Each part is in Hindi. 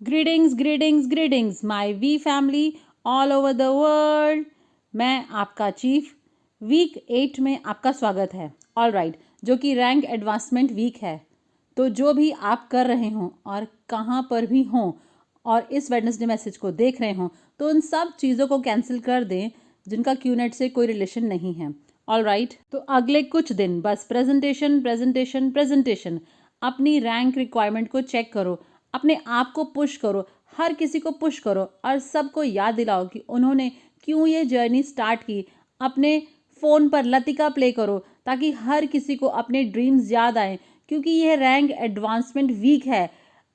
Greetings greetings greetings my we family all over the world. मैं आपका चीफ वीक 8 में आपका स्वागत है। ऑल राइट, जो कि रैंक एडवांसमेंट वीक है। तो जो भी आप कर रहे हों और कहाँ पर भी हों और इस वेडनेसडे मैसेज को देख रहे हों, तो उन सब चीज़ों को कैंसिल कर दें जिनका क्यूनेट से कोई रिलेशन नहीं है। ऑल राइट, तो अगले कुछ दिन बस प्रेजेंटेशन प्रेजेंटेशन प्रेजेंटेशन। अपनी रैंक रिक्वायरमेंट को चेक करो, अपने आप को पुश करो, हर किसी को पुश करो और सबको याद दिलाओ कि उन्होंने क्यों ये जर्नी स्टार्ट की। अपने फ़ोन पर लतिका प्ले करो ताकि हर किसी को अपने ड्रीम्स याद आएँ, क्योंकि यह रैंक एडवांसमेंट वीक है।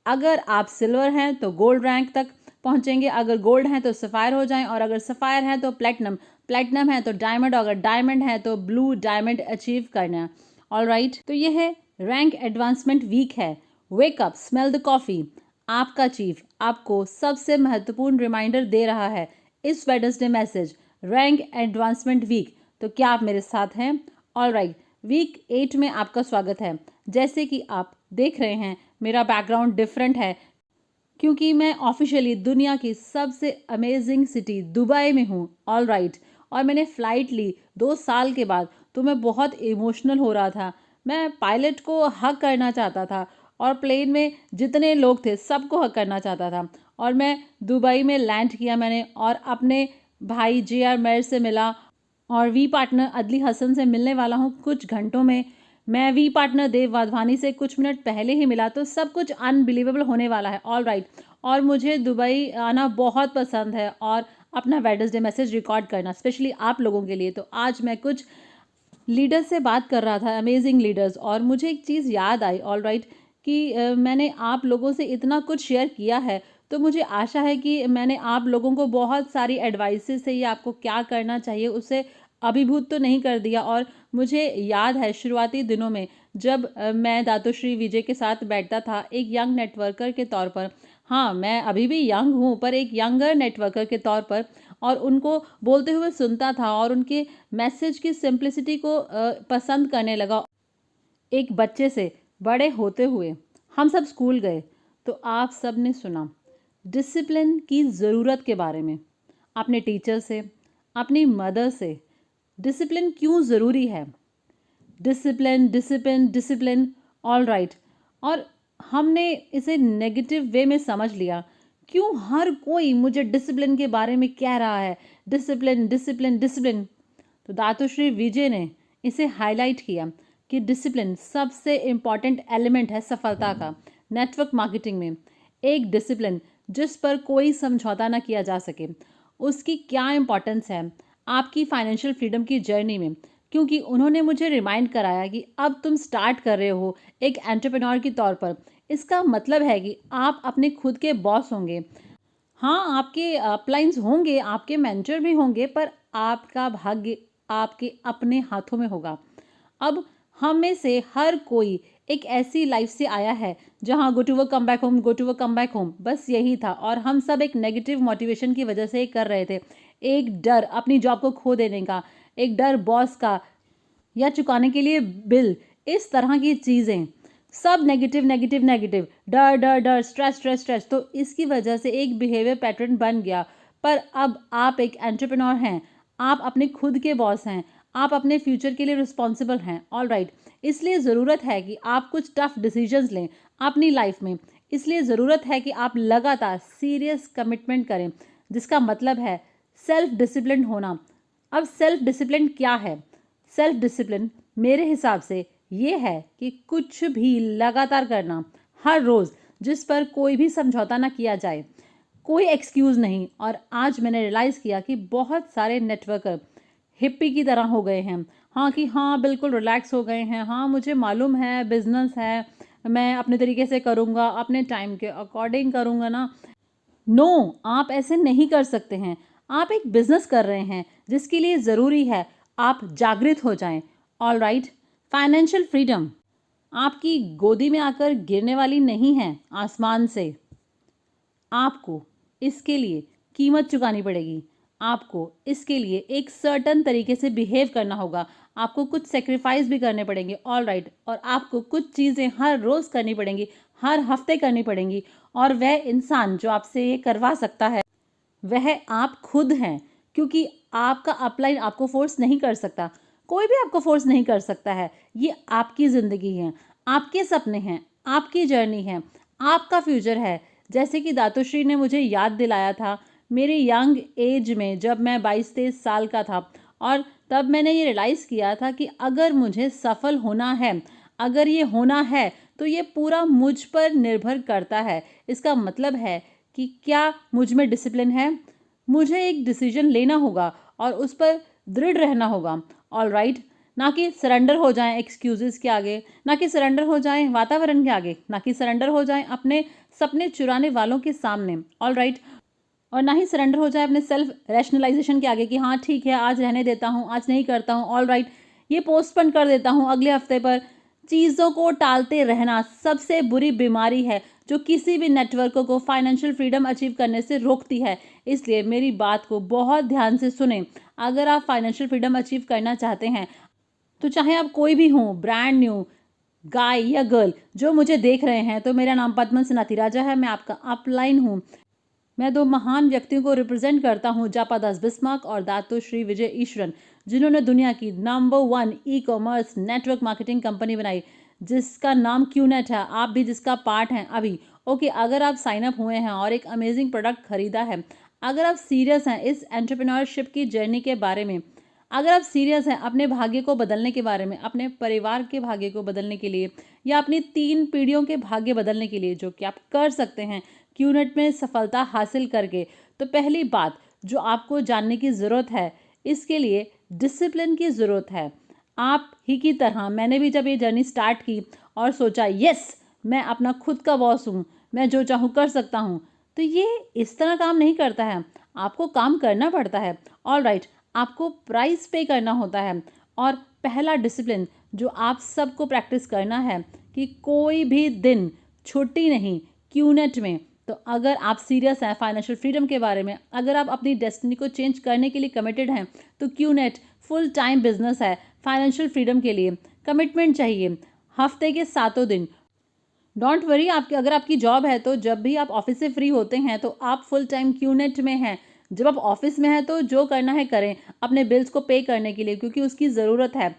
अगर आप सिल्वर हैं तो गोल्ड रैंक तक पहुंचेंगे, अगर गोल्ड हैं तो सफ़ायर हो जाएं, और अगर सफ़ायर हैं तो प्लेटिनम, प्लेटिनम है तो डायमंड, अगर डायमंड है तो ब्लू डायमंड अचीव करना। ऑल राइट, तो यह है रैंक एडवांसमेंट वीक है। Wake up, smell the coffee. आपका चीफ आपको सबसे महत्वपूर्ण रिमाइंडर दे रहा है इस Wednesday message, rank advancement week. तो क्या आप मेरे साथ हैं? ऑल राइट, वीक 8 में आपका स्वागत है। जैसे कि आप देख रहे हैं, मेरा बैकग्राउंड डिफरेंट है क्योंकि मैं ऑफिशियली दुनिया की सबसे अमेजिंग सिटी दुबई में हूँ। ऑल राइट, और मैंने फ़्लाइट ली 2 साल के बाद, तो मैं बहुत इमोशनल हो रहा था। मैं पायलट को हक करना चाहता था और प्लेन में जितने लोग थे सबको हक करना चाहता था। और मैं दुबई में लैंड किया मैंने, और अपने भाई JR मेयर से मिला, और वी पार्टनर अदली हसन से मिलने वाला हूँ कुछ घंटों में। मैं वी पार्टनर देव वाधवानी से कुछ मिनट पहले ही मिला, तो सब कुछ अनबिलीवेबल होने वाला है। ऑल राइट, और मुझे दुबई आना बहुत पसंद है और अपना वेडनेसडे मैसेज रिकॉर्ड करना स्पेशली आप लोगों के लिए। तो आज मैं कुछ लीडर्स से बात कर रहा था, अमेजिंग लीडर्स, और मुझे एक चीज़ याद आई। ऑल राइट, कि मैंने आप लोगों से इतना कुछ शेयर किया है, तो मुझे आशा है कि मैंने आप लोगों को बहुत सारी एडवाइसेस से, ये आपको क्या करना चाहिए उससे अभिभूत तो नहीं कर दिया। और मुझे याद है शुरुआती दिनों में जब मैं दातोश्री विजय के साथ बैठता था एक यंग नेटवर्कर के तौर पर। हाँ, मैं अभी भी यंग हूँ, पर एक यंगर नेटवर्कर के तौर पर, और उनको बोलते हुए सुनता था और उनके मैसेज की सिंप्लिसिटी को पसंद करने लगा। एक बच्चे से बड़े होते हुए हम सब स्कूल गए, तो आप सब ने सुना डिसिप्लिन की ज़रूरत के बारे में, अपने टीचर से, अपनी मदर से। डिसिप्लिन क्यों ज़रूरी है? Discipline discipline discipline. All right, और हमने इसे नेगेटिव वे में समझ लिया। क्यों हर कोई मुझे डिसिप्लिन के बारे में कह रहा है, डिसिप्लिन डिसिप्लिन डिसिप्लिन। तो दातोश्री विजय ने इसे हाईलाइट किया कि डिसिप्लिन सबसे इम्पॉर्टेंट एलिमेंट है सफलता का नेटवर्क मार्केटिंग में। एक डिसिप्लिन जिस पर कोई समझौता ना किया जा सके, उसकी क्या इम्पोर्टेंस है आपकी फाइनेंशियल फ्रीडम की जर्नी में। क्योंकि उन्होंने मुझे रिमाइंड कराया कि अब तुम स्टार्ट कर रहे हो एक एंटरप्रेन्योर के तौर पर। इसका मतलब है कि आप अपने खुद के बॉस होंगे। हाँ, आपके अपलाइंस होंगे, आपके मेंटर भी होंगे, पर आपका भाग्य आपके अपने हाथों में होगा। अब हम में से हर कोई एक ऐसी लाइफ से आया है जहाँ go to work come back home, go to work come back home, बस यही था। और हम सब एक नेगेटिव मोटिवेशन की वजह से ये कर रहे थे। एक डर अपनी जॉब को खो देने का, एक डर बॉस का, या चुकाने के लिए बिल, इस तरह की चीज़ें सब नेगेटिव नेगेटिव नेगेटिव, डर डर डर, स्ट्रेस स्ट्रेस स्ट्रेस। तो इसकी वजह से एक बिहेवियर पैटर्न बन गया। पर अब आप एक एंटरप्रेन्योर हैं, आप अपने खुद के बॉस हैं, आप अपने फ्यूचर के लिए रिस्पॉन्सिबल हैं। ऑल राइट, इसलिए ज़रूरत है कि आप कुछ टफ डिसीजंस लें अपनी लाइफ में। इसलिए ज़रूरत है कि आप लगातार सीरियस कमिटमेंट करें, जिसका मतलब है सेल्फ डिसिप्लिन होना। अब सेल्फ डिसिप्लिन क्या है? सेल्फ डिसिप्लिन मेरे हिसाब से ये है कि कुछ भी लगातार करना हर रोज़, जिस पर कोई भी समझौता ना किया जाए, कोई एक्सक्यूज़ नहीं। और आज मैंने रियलाइज़ किया कि बहुत सारे नेटवर्कर हिप्पी की तरह हो गए हैं। हाँ, कि हाँ बिल्कुल रिलैक्स हो गए हैं, हाँ मुझे मालूम है बिजनेस है, मैं अपने तरीके से करूँगा, अपने टाइम के अकॉर्डिंग करूँगा ना। नो, आप ऐसे नहीं कर सकते हैं। आप एक बिजनेस कर रहे हैं जिसके लिए ज़रूरी है आप जागृत हो जाएं। ऑल राइट, फाइनेंशियल फ्रीडम आपकी गोदी में आकर गिरने वाली नहीं है आसमान से। आपको इसके लिए कीमत चुकानी पड़ेगी। आपको इसके लिए एक सर्टन तरीके से बिहेव करना होगा। आपको कुछ सेक्रीफाइस भी करने पड़ेंगे, ऑल राइट। और आपको कुछ चीज़ें हर रोज़ करनी पड़ेंगी, हर हफ्ते करनी पड़ेंगी, और वह इंसान जो आपसे ये करवा सकता है वह आप खुद हैं, क्योंकि आपका अपलाइन आपको फोर्स नहीं कर सकता, कोई भी आपको फोर्स नहीं कर सकता है। ये आपकी ज़िंदगी है, आपके सपने हैं, आपकी जर्नी है, आपका फ्यूचर है। जैसे कि दातुश्री ने मुझे याद दिलाया था मेरे यंग एज में, जब मैं 22-23 साल का था, और तब मैंने ये रियलाइज़ किया था कि अगर मुझे सफल होना है, अगर ये होना है, तो ये पूरा मुझ पर निर्भर करता है। इसका मतलब है कि क्या मुझ में डिसिप्लिन है, मुझे एक डिसीजन लेना होगा और उस पर दृढ़ रहना होगा, ऑल राइट। ना कि सरेंडर हो जाएं एक्सक्यूजेस के आगे, ना कि सरेंडर हो जाएं वातावरण के आगे, ना कि सरेंडर हो जाएं अपने सपने चुराने वालों के सामने, ऑल राइट। और ना ही सरेंडर हो जाए अपने सेल्फ रैशनलाइजेशन के आगे कि हाँ ठीक है, आज रहने देता हूँ, आज नहीं करता हूँ, ऑल राइट, ये पोस्टपोन कर देता हूँ अगले हफ्ते पर। चीज़ों को टालते रहना सबसे बुरी बीमारी है जो किसी भी नेटवर्क को फाइनेंशियल फ्रीडम अचीव करने से रोकती है। इसलिए मेरी बात को बहुत ध्यान से सुने। अगर आप फाइनेंशियल फ्रीडम अचीव करना चाहते हैं, तो चाहे आप कोई भी हों, ब्रांड न्यू गाय या गर्ल जो मुझे देख रहे हैं, तो मेरा नाम पद्मन सनाथिराजा है, मैं आपका अपलाइन हूँ। मैं दो महान व्यक्तियों को रिप्रेजेंट करता हूँ, जापादास बिस्मार्क और दातुश्री विजय ईश्वरन, जिन्होंने दुनिया की number 1 e-commerce network marketing company बनाई, जिसका नाम क्यूनेट है। आप भी जिसका पार्ट हैं अभी। ओके, अगर आप साइन अप हुए हैं और एक अमेजिंग प्रोडक्ट खरीदा है, अगर आप सीरियस हैं इस एंटरप्रेन्योरशिप की जर्नी के बारे में, अगर आप सीरियस हैं अपने भाग्य को बदलने के बारे में, अपने परिवार के भाग्य को बदलने के लिए, या अपनी 3 पीढ़ियों के भाग्य बदलने के लिए, जो कि आप कर सकते हैं क्यूनेट में सफलता हासिल करके, तो पहली बात जो आपको जानने की ज़रूरत है, इसके लिए डिसिप्लिन की ज़रूरत है। आप ही की तरह मैंने भी जब ये जर्नी स्टार्ट की और सोचा यस मैं अपना खुद का बॉस हूँ, मैं जो चाहूँ कर सकता हूँ, तो ये इस तरह काम नहीं करता है। आपको काम करना पड़ता है, ऑल राइट, आपको प्राइस पे करना होता है। और पहला डिसिप्लिन जो आप सबको प्रैक्टिस करना है कि कोई भी दिन छुट्टी नहीं क्यूनेट में। तो अगर आप सीरियस हैं फाइनेंशियल फ्रीडम के बारे में, अगर आप अपनी डेस्टिनी को चेंज करने के लिए कमिटेड हैं, तो क्यूनेट फुल टाइम बिजनेस है। फाइनेंशियल फ्रीडम के लिए कमिटमेंट चाहिए, हफ्ते के 7 दिन। डोंट वरी, आपकी अगर आपकी जॉब है तो जब भी आप ऑफिस से फ्री होते हैं तो आप फुल टाइम क्यूनेट में हैं। जब आप ऑफिस में हैं तो जो करना है करें अपने बिल्स को पे करने के लिए, क्योंकि उसकी ज़रूरत है।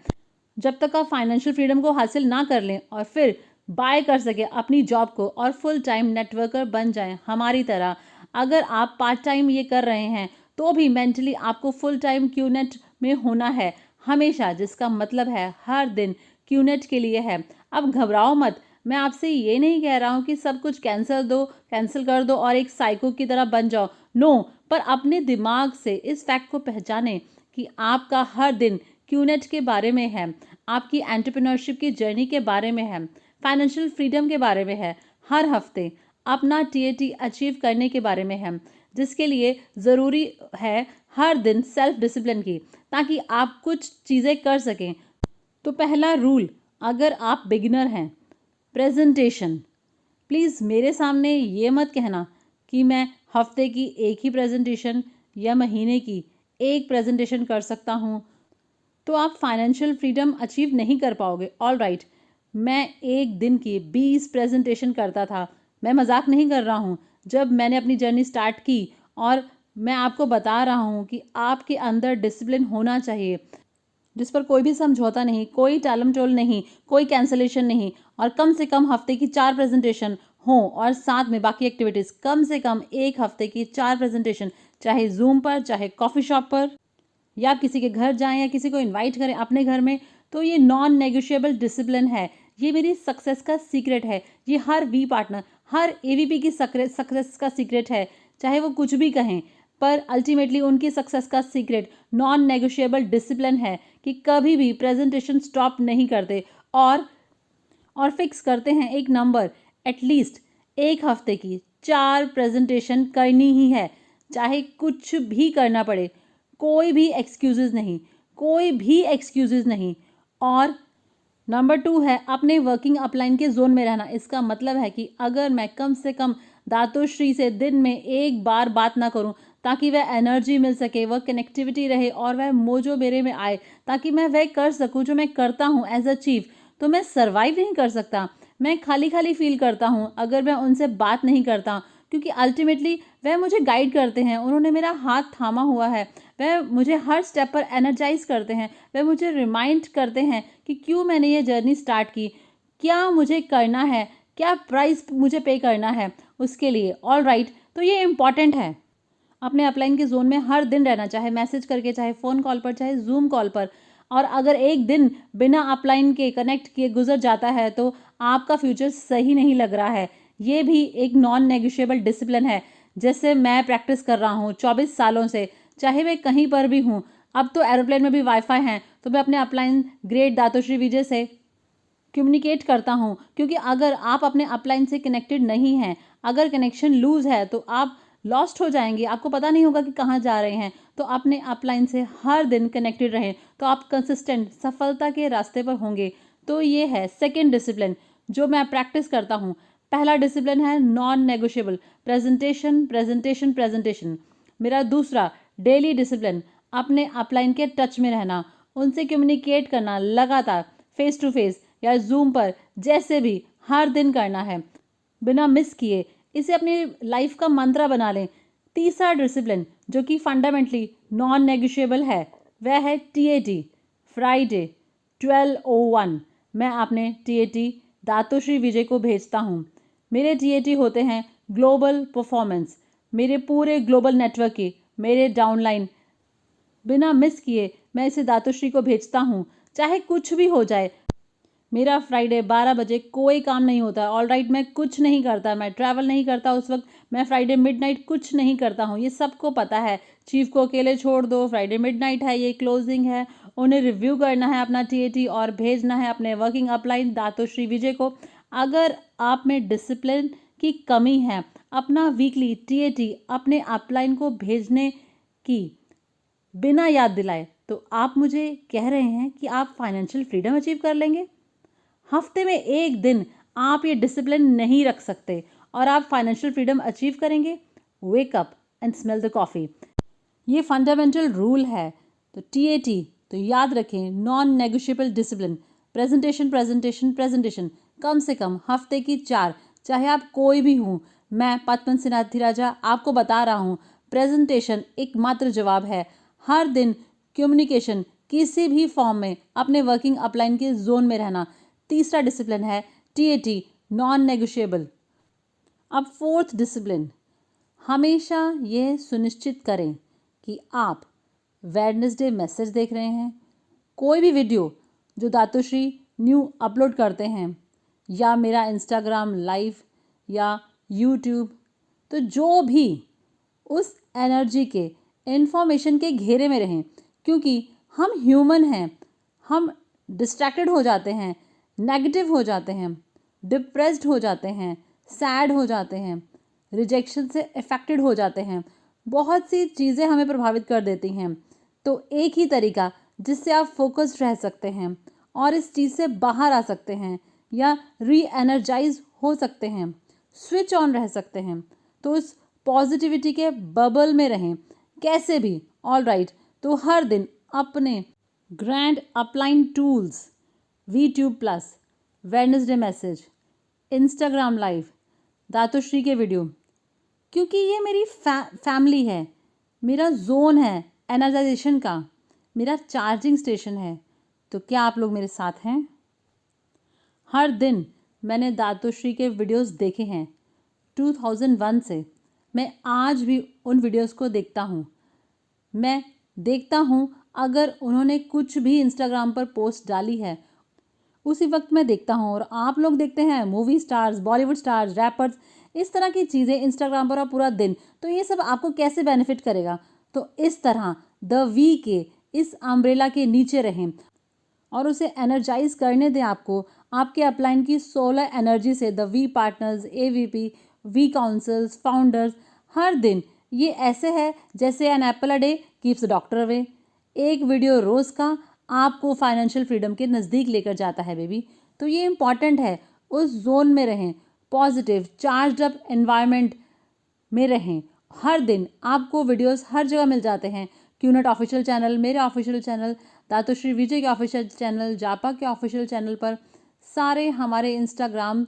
जब तक आप फाइनेंशियल फ्रीडम को हासिल ना कर लें और फिर बाय कर सके अपनी जॉब को और फुल टाइम नेटवर्कर बन जाएं हमारी तरह। अगर आप पार्ट टाइम ये कर रहे हैं तो भी मेंटली आपको फुल टाइम क्यूनेट में होना है हमेशा, जिसका मतलब है हर दिन क्यूनेट के लिए है। अब घबराओ मत, मैं आपसे ये नहीं कह रहा हूँ कि सब कुछ कैंसिल कर दो और एक साइको की तरह बन जाओ, नो। पर अपने दिमाग से इस फैक्ट को पहचानें कि आपका हर दिन क्यूनेट के बारे में है, आपकी एंटरप्रेन्योरशिप की जर्नी के बारे में है, फाइनेंशियल फ्रीडम के बारे में है, हर हफ्ते अपना टीएटी अचीव करने के बारे में है, जिसके लिए ज़रूरी है हर दिन सेल्फ डिसिप्लिन की, ताकि आप कुछ चीज़ें कर सकें। तो पहला रूल, अगर आप बिगिनर हैं, प्रेजेंटेशन। प्लीज़ मेरे सामने ये मत कहना कि मैं हफ्ते की एक ही प्रेजेंटेशन या महीने की एक प्रेजेंटेशन कर सकता हूँ, तो आप फाइनेंशियल फ्रीडम अचीव नहीं कर पाओगे, ऑल राइट। मैं एक दिन की 20 प्रेजेंटेशन करता था, मैं मजाक नहीं कर रहा हूँ। जब मैंने अपनी जर्नी स्टार्ट की, और मैं आपको बता रहा हूँ कि आपके अंदर डिसिप्लिन होना चाहिए, जिस पर कोई भी समझौता नहीं, कोई टालम टोल नहीं, कोई कैंसलेशन नहीं, और कम से कम हफ्ते की 4 प्रेजेंटेशन हो, और साथ में बाकी एक्टिविटीज़। कम से कम एक हफ्ते की 4 प्रेजेंटेशन, चाहे जूम पर, चाहे कॉफ़ी शॉप पर, या आप किसी के घर जाएं या किसी को इनवाइट करें अपने घर में। तो ये नॉन नेगोशिएबल डिसिप्लिन है, ये मेरी सक्सेस का सीक्रेट है, ये हर वी पार्टनर, हर एवीपी की सक्सेस का सीक्रेट है, चाहे वो कुछ भी कहें। पर अल्टीमेटली उनकी सक्सेस का सीक्रेट नॉन नेगोशिएबल डिसिप्लिन है कि कभी भी प्रेजेंटेशन स्टॉप नहीं करते, और फिक्स करते हैं एक नंबर, एटलीस्ट एक हफ्ते की 4 प्रेजेंटेशन करनी ही है, चाहे कुछ भी करना पड़े। कोई भी एक्सक्यूजेज नहीं, कोई भी एक्सक्यूजेज नहीं। और नंबर 2 है अपने वर्किंग अपलाइन के जोन में रहना। इसका मतलब है कि अगर मैं कम से कम दातुश्री से दिन में एक बार बात ना करूं, ताकि वह एनर्जी मिल सके, वह कनेक्टिविटी रहे और वह मोजो मेरे में आए, ताकि मैं वह कर सकूं जो मैं करता हूं एज अ चीफ। तो मैं सर्वाइव नहीं कर सकता, मैं खाली खाली फील करता हूं अगर मैं उनसे बात नहीं करता, क्योंकि अल्टीमेटली वह मुझे गाइड करते हैं, उन्होंने मेरा हाथ थामा हुआ है, वह मुझे हर स्टेप पर एनर्जाइज करते हैं, वह मुझे रिमाइंड करते हैं कि क्यों मैंने ये जर्नी स्टार्ट की, क्या मुझे करना है, क्या प्राइस मुझे पे करना है उसके लिए। ऑल राइट, तो ये इम्पॉर्टेंट है अपने अपलाइन के जोन में हर दिन रहना, चाहे मैसेज करके, चाहे फ़ोन कॉल पर, चाहे जूम कॉल पर। और अगर एक दिन बिना अपलाइन के कनेक्ट किए गुजर जाता है तो आपका फ्यूचर सही नहीं लग रहा है। ये भी एक नॉन नेगोशिएबल डिसिप्लिन है, जैसे मैं प्रैक्टिस कर रहा हूँ 24 सालों से, चाहे मैं कहीं पर भी हूँ। अब तो एरोप्लेन में भी वाईफाई हैं, तो मैं अपने अपलाइन ग्रेट दातोश्री विजय से कम्युनिकेट करता हूँ, क्योंकि अगर आप अपने अपलाइन से कनेक्टेड नहीं हैं, अगर कनेक्शन लूज है तो आप लॉस्ट हो जाएंगे, आपको पता नहीं होगा कि कहाँ जा रहे हैं। तो अपने अपलाइन से हर दिन कनेक्टेड रहें, तो आप कंसिस्टेंट सफलता के रास्ते पर होंगे। तो ये है सेकेंड डिसिप्लिन जो मैं प्रैक्टिस करता हूँ। पहला डिसिप्लिन है non negotiable, presentation presentation presentation. मेरा दूसरा डेली डिसिप्लिन अपने अपलाइन के टच में रहना, उनसे कम्युनिकेट करना लगातार, फेस टू फेस या जूम पर, जैसे भी हर दिन करना है बिना मिस किए। इसे अपनी लाइफ का मंत्रा बना लें। तीसरा डिसिप्लिन जो कि फंडामेंटली नॉन नेगोशिएबल है वह है टीएटी, फ्राइडे 12:01। मैं अपने टीएटी दातोश्री विजय को भेजता हूँ। मेरे टीएटी होते हैं ग्लोबल परफॉर्मेंस, मेरे पूरे ग्लोबल नेटवर्क के, मेरे डाउनलाइन। बिना मिस किए मैं इसे दातोश्री को भेजता हूँ, चाहे कुछ भी हो जाए। मेरा फ्राइडे 12 बजे कोई काम नहीं होता। ऑल राइट, मैं कुछ नहीं करता, मैं ट्रैवल नहीं करता उस वक्त, मैं फ्राइडे मिडनाइट कुछ नहीं करता हूँ, ये सबको पता है। चीफ को अकेले छोड़ दो, फ्राइडे मिडनाइट है, ये क्लोजिंग है, उन्हें रिव्यू करना है अपना टीएटी और भेजना है अपने वर्किंग अपलाइन दातोश्री विजय को। अगर आप में डिसिप्लिन की कमी है, अपना वीकली टीएटी अपने अपलाइन को भेजने की बिना याद दिलाए, तो आप मुझे कह रहे हैं कि आप फाइनेंशियल फ्रीडम अचीव कर लेंगे? हफ्ते में एक दिन आप ये डिसिप्लिन नहीं रख सकते और आप फाइनेंशियल फ्रीडम अचीव करेंगे? Wake up and smell the coffee. ये फंडामेंटल रूल है। तो टीएटी तो याद रखें, non negotiable discipline, presentation presentation presentation, कम से कम हफ्ते की 4, चाहे आप कोई भी हूँ। मैं पद्मन सिनाधिराजा आपको बता रहा हूँ, प्रेजेंटेशन एकमात्र जवाब है। हर दिन कम्युनिकेशन किसी भी फॉर्म में अपने वर्किंग अपलाइन के जोन में रहना। तीसरा डिसिप्लिन है टीएटी, नॉन नेगोशिएबल। अब फोर्थ डिसिप्लिन, हमेशा यह सुनिश्चित करें कि आप वेडनेसडे मैसेज देख रहे हैं, कोई भी वीडियो जो दातोश्री न्यू अपलोड करते हैं, या मेरा इंस्टाग्राम लाइव या यूट्यूब, तो जो भी उस एनर्जी के इन्फॉर्मेशन के घेरे में रहें, क्योंकि हम ह्यूमन हैं, हम डिस्ट्रैक्टेड हो जाते हैं, नेगेटिव हो जाते हैं, डिप्रेस्ड हो जाते हैं, सैड हो जाते हैं, रिजेक्शन से अफेक्टेड हो जाते हैं, बहुत सी चीज़ें हमें प्रभावित कर देती हैं। तो एक ही तरीका जिससे आप फोकस्ड रह सकते हैं और इस चीज़ से बाहर आ सकते हैं या री एनर्जाइज हो सकते हैं, स्विच ऑन रह सकते हैं, तो उस पॉजिटिविटी के बबल में रहें कैसे भी। ऑल राइट, तो हर दिन अपने grand upline tools, Vtube plus, Wednesday message, Instagram live, दातोश्री के वीडियो, क्योंकि ये मेरी फैमिली है, मेरा जोन है एनर्जाइजेशन का, मेरा चार्जिंग स्टेशन है। तो क्या आप लोग मेरे साथ हैं? हर दिन मैंने दातोश्री के वीडियोस देखे हैं 2001 से। मैं आज भी उन वीडियोस को देखता हूँ। मैं देखता हूँ अगर उन्होंने कुछ भी इंस्टाग्राम पर पोस्ट डाली है, उसी वक्त मैं देखता हूँ। और आप लोग देखते हैं movie stars, Bollywood stars, rappers, इस तरह की चीज़ें इंस्टाग्राम पर पूरा दिन। तो ये सब आपको कैसे बेनिफिट करेगा? तो इस तरह द वी के इस अम्ब्रेला के नीचे रहें और उसे एनर्जाइज करने दें आपको, आपके अपलाइन की 16 एनर्जी से। The V partners, AVP, V counsels, founders, हर दिन ये ऐसे है जैसे an apple a day keeps the doctor away. एक वीडियो रोज़ का आपको फाइनेंशियल फ्रीडम के नज़दीक लेकर जाता है बेबी। तो ये इम्पॉर्टेंट है, उस जोन में रहें, पॉजिटिव चार्ज अप एनवायरनमेंट में रहें, हर दिन आपको वीडियोस हर जगह मिल जाते हैं। क्यूनेट ऑफिशियल चैनल, मेरे ऑफिशियल चैनल, दातोश्री विजय के ऑफिशियल चैनल, जापा के ऑफिशियल चैनल पर, सारे हमारे इंस्टाग्राम,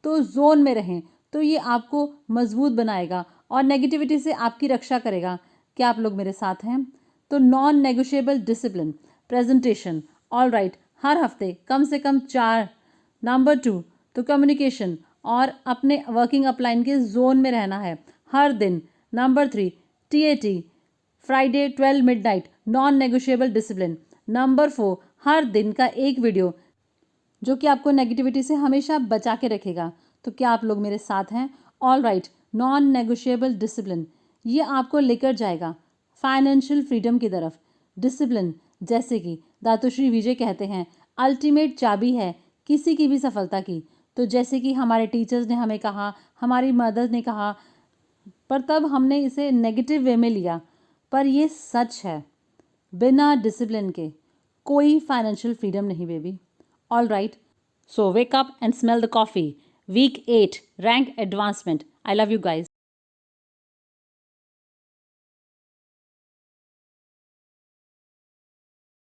तो जोन में रहें। तो ये आपको मजबूत बनाएगा और नेगेटिविटी से आपकी रक्षा करेगा। क्या आप लोग मेरे साथ हैं? तो non negotiable discipline, presentation, all right, हर हफ्ते कम से कम 4। नंबर 2 तो कम्युनिकेशन और अपने वर्किंग अपलाइन के जोन में रहना है हर दिन। Number 3 TAT, Friday 12 midnight, non negotiable discipline. Number 4 हर दिन का एक वीडियो जो कि आपको नेगेटिविटी से हमेशा बचा के रखेगा। तो क्या आप लोग मेरे साथ हैं? All right, non negotiable discipline ये आपको लेकर जाएगा फाइनेंशियल फ्रीडम की तरफ। डिसिप्लिन, जैसे कि दातोश्री विजय कहते हैं, अल्टीमेट चाबी है किसी की भी सफलता की। तो जैसे कि हमारे टीचर्स ने हमें कहा, हमारी मदर ने कहा, पर तब हमने इसे नेगेटिव वे में लिया, पर ये सच है। बिना डिसिप्लिन के कोई फाइनेंशियल फ्रीडम नहीं baby. All right, so wake up and smell the coffee. Week 8 rank advancement. I love you guys.